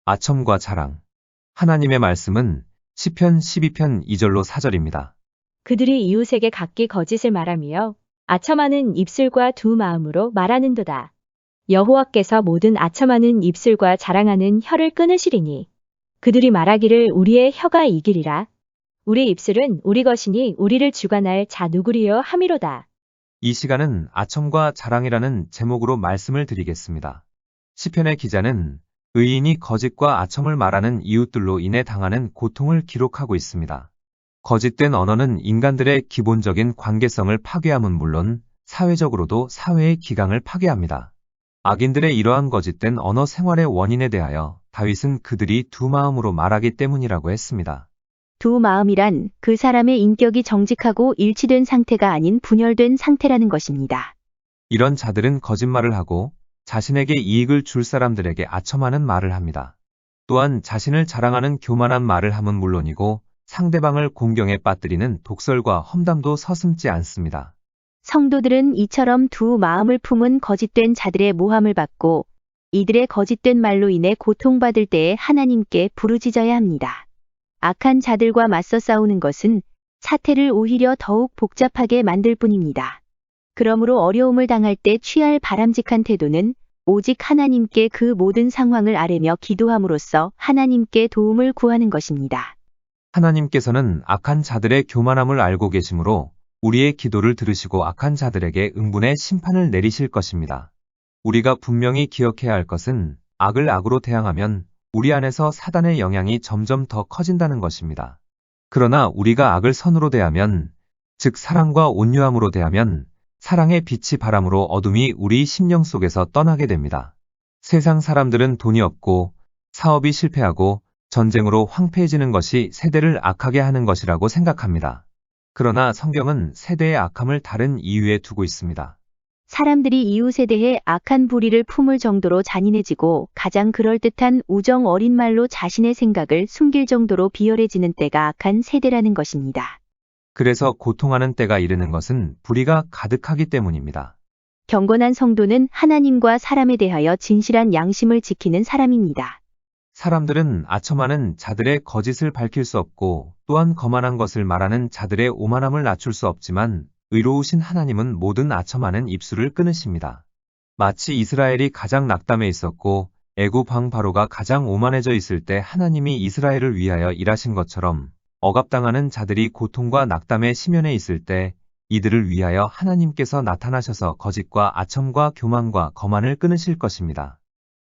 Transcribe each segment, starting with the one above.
아첨과 자랑. 하나님의 말씀은 시편 12편 2절로 4절입니다. 그들이 이웃에게 각기 거짓을 말하며 아첨하는 입술과 두 마음으로 말하는도다. 여호와께서 모든 아첨하는 입술과 자랑하는 혀를 끊으시리니 그들이 말하기를 우리의 혀가 이기리라. 우리 입술은 우리 것이니 우리를 주관할 자 누구리요 함이로다. 이 시간은 아첨과 자랑이라는 제목으로 말씀을 드리겠습니다. 시편의 기자는 의인이 거짓과 아첨을 말하는 이웃들로 인해 당하는 고통을 기록하고 있습니다. 거짓된 언어는 인간들의 기본적인 관계성을 파괴함은 물론 사회적으로도 사회의 기강을 파괴합니다. 악인들의 이러한 거짓된 언어 생활의 원인에 대하여 다윗은 그들이 두 마음으로 말하기 때문이라고 했습니다. 두 마음이란 그 사람의 인격이 정직하고 일치된 상태가 아닌 분열된 상태라는 것입니다. 이런 자들은 거짓말을 하고 자신에게 이익을 줄 사람들에게 아첨하는 말을 합니다. 또한 자신을 자랑하는 교만한 말을 함은 물론이고 상대방을 공경에 빠뜨리는 독설과 험담도 서슴지 않습니다. 성도들은 이처럼 두 마음을 품은 거짓된 자들의 모함을 받고 이들의 거짓된 말로 인해 고통받을 때에 하나님께 부르짖어야 합니다. 악한 자들과 맞서 싸우는 것은 사태를 오히려 더욱 복잡하게 만들 뿐입니다. 그러므로 어려움을 당할 때 취할 바람직한 태도는 오직 하나님께 그 모든 상황을 아뢰며 기도함으로써 하나님께 도움을 구하는 것입니다. 하나님께서는 악한 자들의 교만함을 알고 계시므로 우리의 기도를 들으시고 악한 자들에게 응분의 심판을 내리실 것입니다. 우리가 분명히 기억해야 할 것은 악을 악으로 대항하면 우리 안에서 사단의 영향이 점점 더 커진다는 것입니다. 그러나 우리가 악을 선으로 대하면, 즉 사랑과 온유함으로 대하면 사랑의 빛이 바람으로 어둠이 우리 심령 속에서 떠나게 됩니다. 세상 사람들은 돈이 없고 사업이 실패하고 전쟁으로 황폐해지는 것이 세대를 악하게 하는 것이라고 생각합니다. 그러나 성경은 세대의 악함을 다른 이유에 두고 있습니다. 사람들이 이웃에 대해 악한 불의를 품을 정도로 잔인해지고 가장 그럴듯한 우정 어린 말로 자신의 생각을 숨길 정도로 비열해지는 때가 악한 세대라는 것입니다. 그래서 고통하는 때가 이르는 것은 불의가 가득하기 때문입니다. 경건한 성도는 하나님과 사람에 대하여 진실한 양심을 지키는 사람입니다. 사람들은 아첨하는 자들의 거짓을 밝힐 수 없고 또한 거만한 것을 말하는 자들의 오만함을 낮출 수 없지만 의로우신 하나님은 모든 아첨하는 입술을 끊으십니다. 마치 이스라엘이 가장 낙담해 있었고 애굽 왕 바로가 가장 오만해져 있을 때 하나님이 이스라엘을 위하여 일하신 것처럼 억압당하는 자들이 고통과 낙담에 심연해 있을 때 이들을 위하여 하나님께서 나타나셔서 거짓과 아첨과 교만과 거만을 끊으실 것입니다.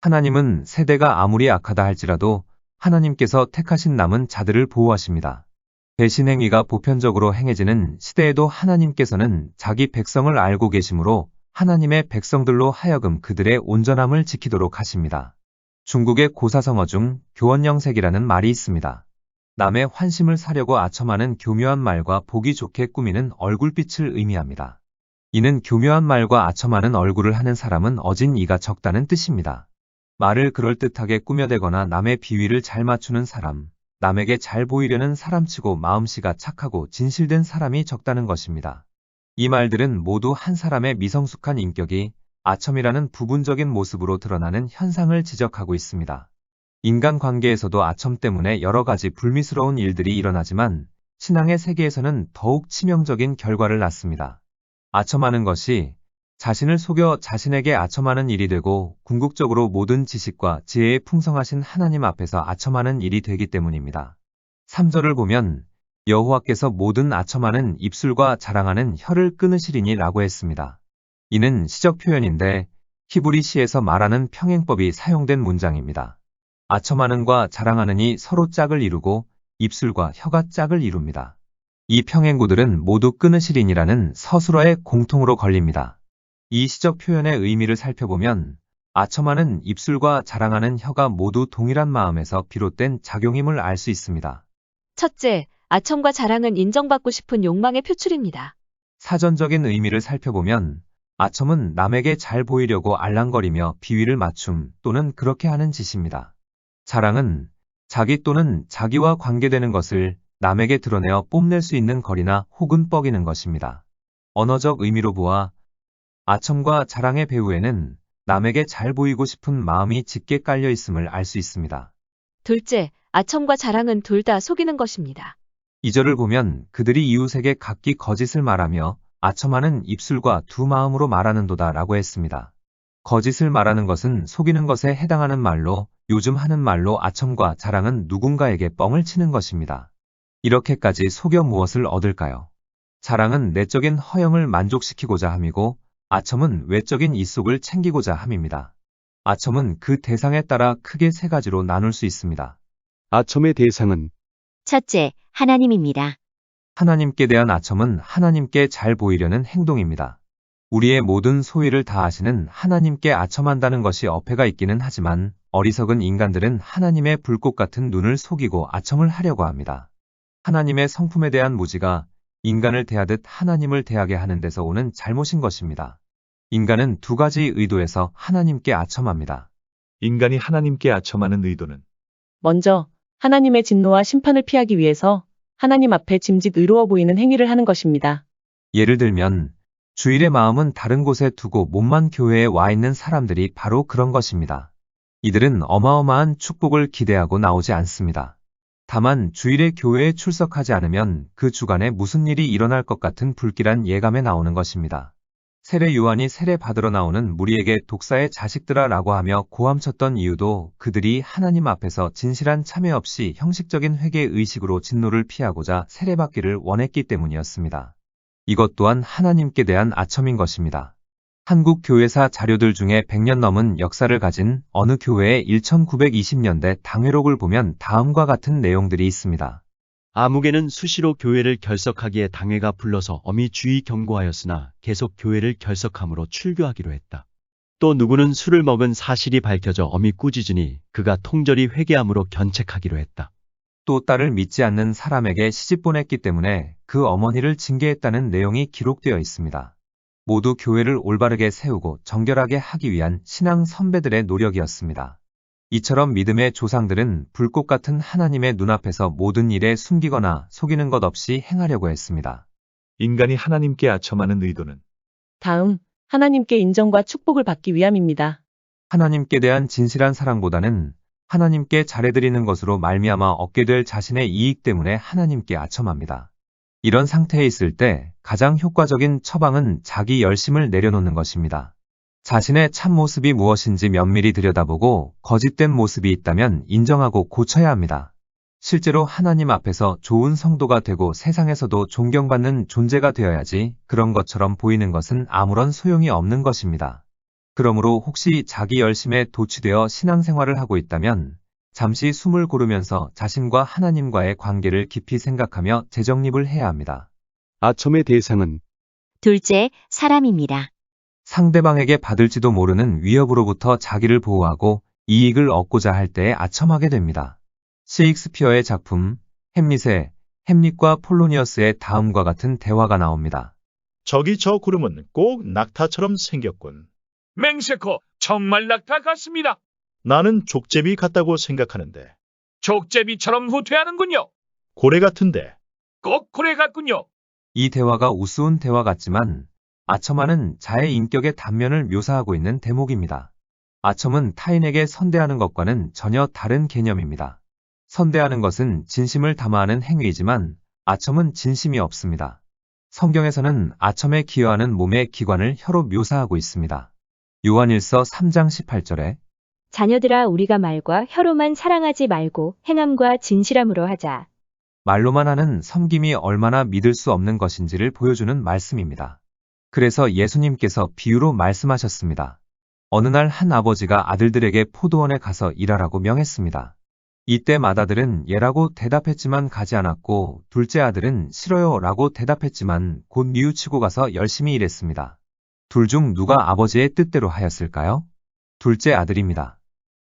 하나님은 세대가 아무리 악하다 할지라도 하나님께서 택하신 남은 자들을 보호하십니다. 배신 행위가 보편적으로 행해지는 시대에도 하나님께서는 자기 백성을 알고 계시므로 하나님의 백성들로 하여금 그들의 온전함을 지키도록 하십니다. 중국의 고사성어 중 교원영색이라는 말이 있습니다. 남의 환심을 사려고 아첨하는 교묘한 말과 보기 좋게 꾸미는 얼굴빛을 의미합니다. 이는 교묘한 말과 아첨하는 얼굴을 하는 사람은 어진 이가 적다는 뜻입니다. 말을 그럴듯하게 꾸며대거나 남의 비위를 잘 맞추는 사람, 남에게 잘 보이려는 사람치고 마음씨가 착하고 진실된 사람이 적다는 것입니다. 이 말들은 모두 한 사람의 미성숙한 인격이 아첨이라는 부분적인 모습으로 드러나는 현상을 지적하고 있습니다. 인간관계에서도 아첨 때문에 여러 가지 불미스러운 일들이 일어나지만 신앙의 세계에서는 더욱 치명적인 결과를 낳습니다. 아첨하는 것이 자신을 속여 자신에게 아첨하는 일이 되고 궁극적으로 모든 지식과 지혜에 풍성하신 하나님 앞에서 아첨하는 일이 되기 때문입니다. 3절을 보면 여호와께서 모든 아첨하는 입술과 자랑하는 혀를 끊으시리니 라고 했습니다. 이는 시적 표현인데 히브리 시에서 말하는 평행법이 사용된 문장입니다. 아첨하는과 자랑하는이 서로 짝을 이루고 입술과 혀가 짝을 이룹니다. 이 평행구들은 모두 끊으시리니라는 서술어에 공통으로 걸립니다. 이 시적 표현의 의미를 살펴보면 아첨하는 입술과 자랑하는 혀가 모두 동일한 마음에서 비롯된 작용임을 알 수 있습니다. 첫째, 아첨과 자랑은 인정받고 싶은 욕망의 표출입니다. 사전적인 의미를 살펴보면 아첨은 남에게 잘 보이려고 알랑거리며 비위를 맞춤 또는 그렇게 하는 짓입니다. 자랑은 자기 또는 자기와 관계되는 것을 남에게 드러내어 뽐낼 수 있는 거리나 혹은 뻐기는 것입니다. 언어적 의미로 보아 아첨과 자랑의 배후에는 남에게 잘 보이고 싶은 마음이 짙게 깔려 있음을 알 수 있습니다. 둘째, 아첨과 자랑은 둘 다 속이는 것입니다. 2절을 보면 그들이 이웃에게 각기 거짓을 말하며 아첨하는 입술과 두 마음으로 말하는도다 라고 했습니다. 거짓을 말하는 것은 속이는 것에 해당하는 말로 요즘 하는 말로 아첨과 자랑은 누군가에게 뻥을 치는 것입니다. 이렇게까지 속여 무엇을 얻을까요? 자랑은 내적인 허영을 만족시키고자 함이고 아첨은 외적인 이속을 챙기고자 함입니다. 아첨은 그 대상에 따라 크게 세 가지로 나눌 수 있습니다. 아첨의 대상은 첫째, 하나님입니다. 하나님께 대한 아첨은 하나님께 잘 보이려는 행동입니다. 우리의 모든 소위를 다하시는 하나님께 아첨한다는 것이 어폐가 있기는 하지만 어리석은 인간들은 하나님의 불꽃 같은 눈을 속이고 아첨을 하려고 합니다. 하나님의 성품에 대한 무지가 인간을 대하듯 하나님을 대하게 하는 데서 오는 잘못인 것입니다. 인간은 두 가지 의도에서 하나님께 아첨합니다. 인간이 하나님께 아첨하는 의도는 먼저 하나님의 진노와 심판을 피하기 위해서 하나님 앞에 짐짓 의로워 보이는 행위를 하는 것입니다. 예를 들면 주일의 마음은 다른 곳에 두고 몸만 교회에 와 있는 사람들이 바로 그런 것입니다. 이들은 어마어마한 축복을 기대하고 나오지 않습니다. 다만 주일에 교회에 출석하지 않으면 그 주간에 무슨 일이 일어날 것 같은 불길한 예감에 나오는 것입니다. 세례 요한이 세례 받으러 나오는 무리에게 독사의 자식들아 라고 하며 고함쳤던 이유도 그들이 하나님 앞에서 진실한 참회 없이 형식적인 회개 의식으로 진노를 피하고자 세례받기를 원했기 때문이었습니다. 이것 또한 하나님께 대한 아첨인 것입니다. 한국 교회사 자료들 중에 100년 넘은 역사를 가진 어느 교회의 1920년대 당회록을 보면 다음과 같은 내용들이 있습니다. 아무개는 수시로 교회를 결석하기에 당회가 불러서 엄히 주의 경고하였으나 계속 교회를 결석함으로 출교하기로 했다. 또 누구는 술을 먹은 사실이 밝혀져 엄히 꾸짖으니 그가 통절히 회개함으로 견책하기로 했다. 또 딸을 믿지 않는 사람에게 시집 보냈기 때문에 그 어머니를 징계했다는 내용이 기록되어 있습니다. 모두 교회를 올바르게 세우고 정결하게 하기 위한 신앙 선배들의 노력이었습니다. 이처럼 믿음의 조상들은 불꽃 같은 하나님의 눈앞에서 모든 일에 숨기거나 속이는 것 없이 행하려고 했습니다. 인간이 하나님께 아첨하는 의도는 다음, 하나님께 인정과 축복을 받기 위함입니다. 하나님께 대한 진실한 사랑보다는 하나님께 잘해드리는 것으로 말미암아 얻게 될 자신의 이익 때문에 하나님께 아첨합니다. 이런 상태에 있을 때 가장 효과적인 처방은 자기 열심을 내려놓는 것입니다. 자신의 참모습이 무엇인지 면밀히 들여다보고 거짓된 모습이 있다면 인정하고 고쳐야 합니다. 실제로 하나님 앞에서 좋은 성도가 되고 세상에서도 존경받는 존재가 되어야지 그런 것처럼 보이는 것은 아무런 소용이 없는 것입니다. 그러므로 혹시 자기 열심에 도취되어 신앙생활을 하고 있다면 잠시 숨을 고르면서 자신과 하나님과의 관계를 깊이 생각하며 재정립을 해야 합니다. 아첨의 대상은 둘째, 사람입니다. 상대방에게 받을지도 모르는 위협으로부터 자기를 보호하고 이익을 얻고자 할 때에 아첨하게 됩니다. 셰익스피어의 작품 햄릿과 폴로니어스의 다음과 같은 대화가 나옵니다. 저기 저 구름은 꼭 낙타처럼 생겼군. 맹세코 정말 낙타 같습니다. 나는 족제비 같다고 생각하는데. 족제비처럼 후퇴하는군요. 고래 같은데. 꼭 고래 같군요. 이 대화가 우스운 대화 같지만 아첨하는 자의 인격의 단면을 묘사하고 있는 대목입니다. 아첨은 타인에게 선대하는 것과는 전혀 다른 개념입니다. 선대하는 것은 진심을 담아하는 행위이지만 아첨은 진심이 없습니다. 성경에서는 아첨에 기여하는 몸의 기관을 혀로 묘사하고 있습니다. 요한일서 3장 18절에 자녀들아 우리가 말과 혀로만 사랑하지 말고 행함과 진실함으로 하자. 말로만 하는 섬김이 얼마나 믿을 수 없는 것인지를 보여주는 말씀입니다. 그래서 예수님께서 비유로 말씀하셨습니다. 어느 날 한 아버지가 아들들에게 포도원에 가서 일하라고 명했습니다. 이때 맏아들은 예라고 대답했지만 가지 않았고 둘째 아들은 싫어요 라고 대답했지만 곧 뉘우치고 가서 열심히 일했습니다. 둘 중 누가 아버지의 뜻대로 하였을까요? 둘째 아들입니다.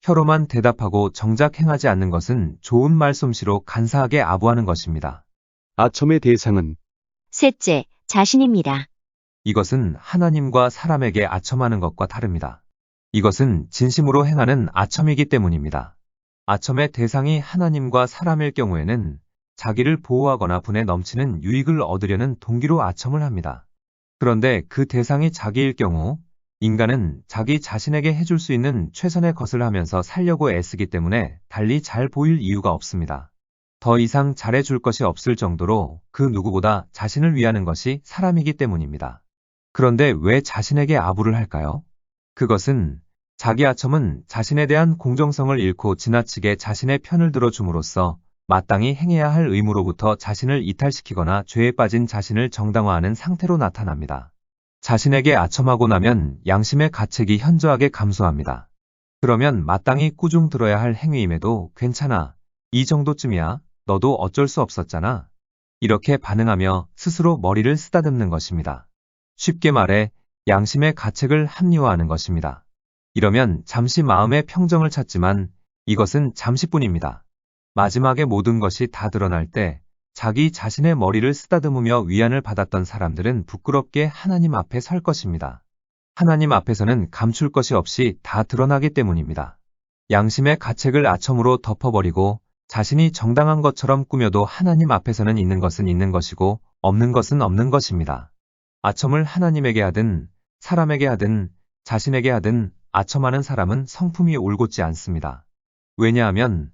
혀로만 대답하고 정작 행하지 않는 것은 좋은 말솜씨로 간사하게 아부하는 것입니다. 아첨의 대상은 셋째, 자신입니다. 이것은 하나님과 사람에게 아첨하는 것과 다릅니다. 이것은 진심으로 행하는 아첨이기 때문입니다. 아첨의 대상이 하나님과 사람일 경우에는 자기를 보호하거나 분에 넘치는 유익을 얻으려는 동기로 아첨을 합니다. 그런데 그 대상이 자기일 경우 인간은 자기 자신에게 해줄 수 있는 최선의 것을 하면서 살려고 애쓰기 때문에 달리 잘 보일 이유가 없습니다. 더 이상 잘해줄 것이 없을 정도로 그 누구보다 자신을 위하는 것이 사람이기 때문입니다. 그런데 왜 자신에게 아부를 할까요? 그것은 자기 아첨은 자신에 대한 공정성을 잃고 지나치게 자신의 편을 들어줌으로써 마땅히 행해야 할 의무로부터 자신을 이탈시키거나 죄에 빠진 자신을 정당화하는 상태로 나타납니다. 자신에게 아첨하고 나면 양심의 가책이 현저하게 감소합니다. 그러면 마땅히 꾸중 들어야 할 행위임에도 괜찮아. 이 정도쯤이야. 너도 어쩔 수 없었잖아. 이렇게 반응하며 스스로 머리를 쓰다듬는 것입니다. 쉽게 말해 양심의 가책을 합리화하는 것입니다. 이러면 잠시 마음의 평정을 찾지만 이것은 잠시뿐입니다. 마지막에 모든 것이 다 드러날 때 자기 자신의 머리를 쓰다듬으며 위안을 받았던 사람들은 부끄럽게 하나님 앞에 설 것입니다. 하나님 앞에서는 감출 것이 없이 다 드러나기 때문입니다. 양심의 가책을 아첨으로 덮어버리고 자신이 정당한 것처럼 꾸며도 하나님 앞에서는 있는 것은 있는 것이고 없는 것은 없는 것입니다. 아첨을 하나님에게 하든 사람에게 하든 자신에게 하든 아첨하는 사람은 성품이 올곧지 않습니다. 왜냐하면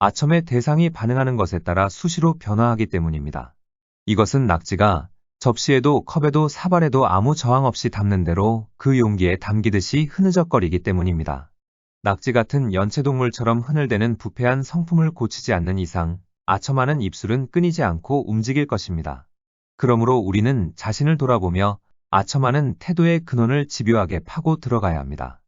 아첨의 대상이 반응하는 것에 따라 수시로 변화하기 때문입니다. 이것은 낙지가 접시에도 컵에도 사발에도 아무 저항 없이 담는 대로 그 용기에 담기듯이 흐느적거리기 때문입니다. 낙지 같은 연체동물처럼 흐늘대는 부패한 성품을 고치지 않는 이상 아첨하는 입술은 끊이지 않고 움직일 것입니다. 그러므로 우리는 자신을 돌아보며 아첨하는 태도의 근원을 집요하게 파고 들어가야 합니다.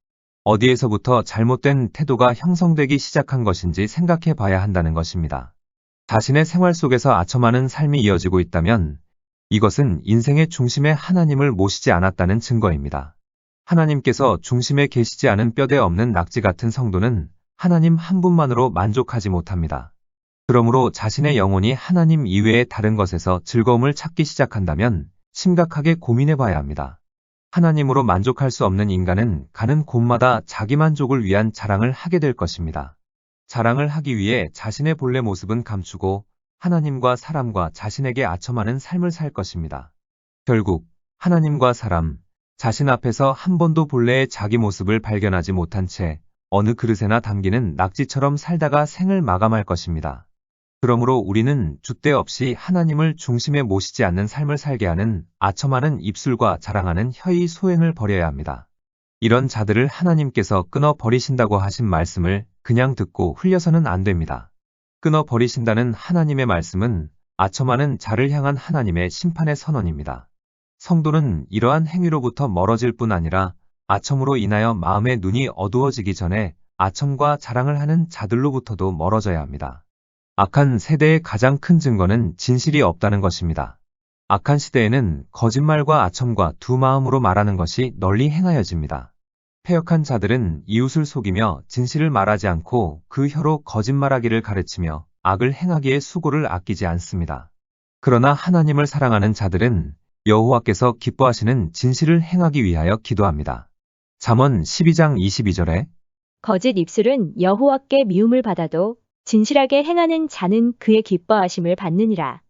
어디에서부터 잘못된 태도가 형성되기 시작한 것인지 생각해 봐야 한다는 것입니다. 자신의 생활 속에서 아첨하는 삶이 이어지고 있다면 이것은 인생의 중심에 하나님을 모시지 않았다는 증거입니다. 하나님께서 중심에 계시지 않은 뼈대 없는 낙지 같은 성도는 하나님 한 분만으로 만족하지 못합니다. 그러므로 자신의 영혼이 하나님 이외의 다른 것에서 즐거움을 찾기 시작한다면 심각하게 고민해 봐야 합니다. 하나님으로 만족할 수 없는 인간은 가는 곳마다 자기 만족을 위한 자랑을 하게 될 것입니다. 자랑을 하기 위해 자신의 본래 모습은 감추고 하나님과 사람과 자신에게 아첨하는 삶을 살 것입니다. 결국 하나님과 사람, 자신 앞에서 한 번도 본래의 자기 모습을 발견하지 못한 채 어느 그릇에나 담기는 낙지처럼 살다가 생을 마감할 것입니다. 그러므로 우리는 줏대 없이 하나님을 중심에 모시지 않는 삶을 살게 하는 아첨하는 입술과 자랑하는 혀의 소행을 버려야 합니다. 이런 자들을 하나님께서 끊어 버리신다고 하신 말씀을 그냥 듣고 흘려서는 안 됩니다. 끊어 버리신다는 하나님의 말씀은 아첨하는 자를 향한 하나님의 심판의 선언입니다. 성도는 이러한 행위로부터 멀어질 뿐 아니라 아첨으로 인하여 마음의 눈이 어두워지기 전에 아첨과 자랑을 하는 자들로부터도 멀어져야 합니다. 악한 세대의 가장 큰 증거는 진실이 없다는 것입니다. 악한 시대에는 거짓말과 아첨과 두 마음으로 말하는 것이 널리 행하여집니다. 패역한 자들은 이웃을 속이며 진실을 말하지 않고 그 혀로 거짓말하기를 가르치며 악을 행하기에 수고를 아끼지 않습니다. 그러나 하나님을 사랑하는 자들은 여호와께서 기뻐하시는 진실을 행하기 위하여 기도합니다. 잠언 12장 22절에 거짓 입술은 여호와께 미움을 받아도 진실하게 행하는 자는 그의 기뻐하심을 받느니라.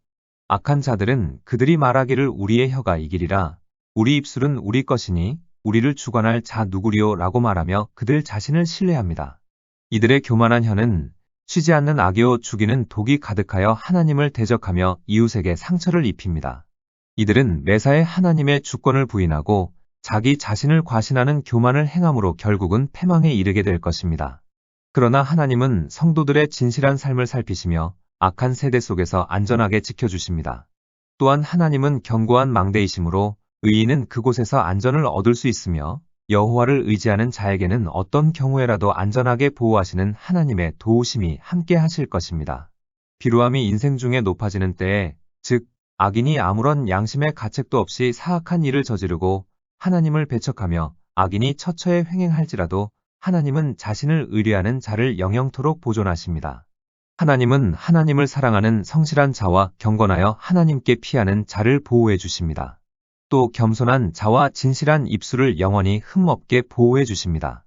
악한 자들은 그들이 말하기를 우리의 혀가 이기리라. 우리 입술은 우리 것이니 우리를 주관할 자 누구리요 라고 말하며 그들 자신을 신뢰합니다. 이들의 교만한 혀는 쉬지 않는 악이요 죽이는 독이 가득하여 하나님을 대적하며 이웃에게 상처를 입힙니다. 이들은 매사에 하나님의 주권을 부인하고 자기 자신을 과신하는 교만을 행함으로 결국은 패망에 이르게 될 것입니다. 그러나 하나님은 성도들의 진실한 삶을 살피시며 악한 세대 속에서 안전하게 지켜주십니다. 또한 하나님은 견고한 망대이시므로 의인은 그곳에서 안전을 얻을 수 있으며 여호와를 의지하는 자에게는 어떤 경우에라도 안전하게 보호하시는 하나님의 도우심이 함께 하실 것입니다. 비루함이 인생 중에 높아지는 때에, 즉 악인이 아무런 양심의 가책도 없이 사악한 일을 저지르고 하나님을 배척하며 악인이 처처에 횡행할지라도 하나님은 자신을 의뢰하는 자를 영영토록 보존하십니다. 하나님은 하나님을 사랑하는 성실한 자와 경건하여 하나님께 피하는 자를 보호해 주십니다. 또 겸손한 자와 진실한 입술을 영원히 흠없게 보호해 주십니다.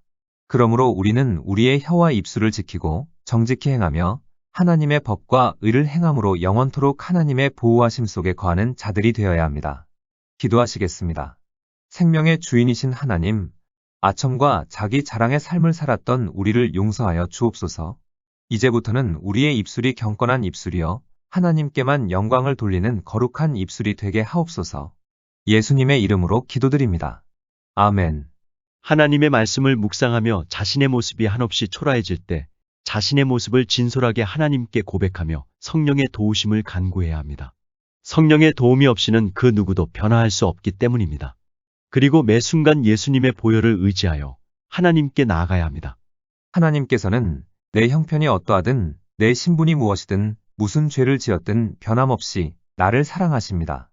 그러므로 우리는 우리의 혀와 입술을 지키고 정직히 행하며 하나님의 법과 의를 행함으로 영원토록 하나님의 보호하심 속에 거하는 자들이 되어야 합니다. 기도하시겠습니다. 생명의 주인이신 하나님, 아첨과 자기 자랑의 삶을 살았던 우리를 용서하여 주옵소서. 이제부터는 우리의 입술이 경건한 입술이여 하나님께만 영광을 돌리는 거룩한 입술이 되게 하옵소서. 예수님의 이름으로 기도드립니다. 아멘. 하나님의 말씀을 묵상하며 자신의 모습이 한없이 초라해질 때 자신의 모습을 진솔하게 하나님께 고백하며 성령의 도우심을 간구해야 합니다. 성령의 도움이 없이는 그 누구도 변화할 수 없기 때문입니다. 그리고 매 순간 예수님의 보혈을 의지하여 하나님께 나아가야 합니다. 하나님께서는 내 형편이 어떠하든 내 신분이 무엇이든 무슨 죄를 지었든 변함없이 나를 사랑하십니다.